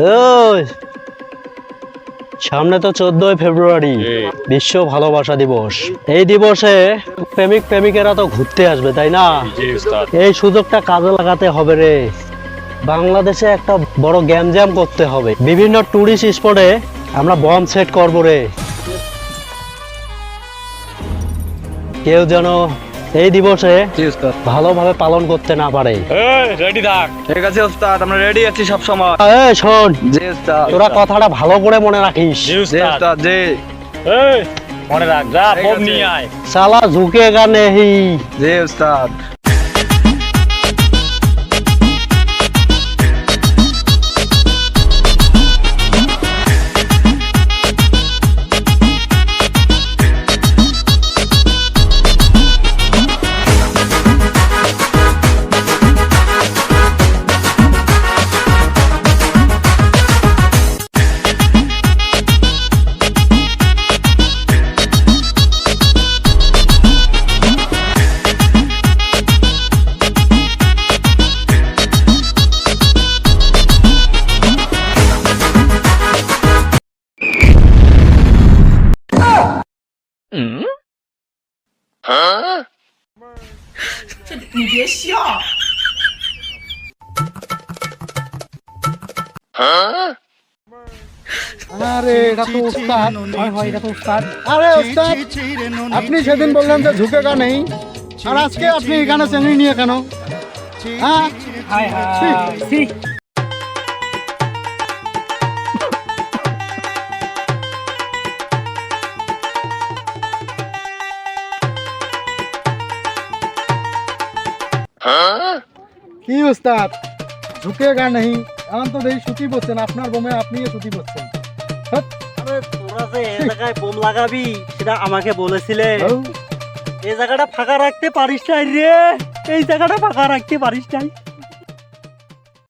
ওই সামনে তো 14ই ফেব্রুয়ারি বিশ্ব ভালোবাসা দিবস। এই দিবসে প্রেমিক প্রেমিকেরা তো ঘুরতে আসবে, তাই না? এই সুযোগটা কাজে লাগাতে হবে রে। বাংলাদেশে একটা বড় গ্যামজাম করতে হবে। বিভিন্ন টুরিস্ট স্পটে আমরা বম সেট করব রে। কেউ যেন এই দিবসে ভালোভাবে পালন করতে না পারে। রেডি থাক। ঠিক আছে ওস্তাদ, আমরা রেডি আছি সব সময়। এই শোন, জি ওস্তাদ। তোরা কথাটা ভালো করে মনে রাখিস। জি ওস্তাদ, জি। এই মনে রাখ, যা বম নিয়ে আয়। সালা ঝুঁকেগা নেহি। জি ওস্তাদ।你别笑。 আরে এটা তো উস্তাদ। হয় এটা তো উস্তাদ। আরে উস্তাদ, আপনি সেদিন বললেন যে ঝুঁকেগা নেই, আর আজকে আপনি এখানে চেঙ্গি নিয়ে কেন? হ্যাঁ ছি। কি উস্তাদ, ঝুঁকেগা নেই? এখন তো দেখি সুতি বলছেন, আপনার বোমে আপনিও সুতি বলছেন। আরে তোরা যে এই জায়গায় বোম লাগাবি সেটা আমাকে বলেছিলে। এই জায়গাটা ফাঁকা রাখতে পারিস নাই রে, এই জায়গাটা ফাঁকা রাখতে পারিস নাই।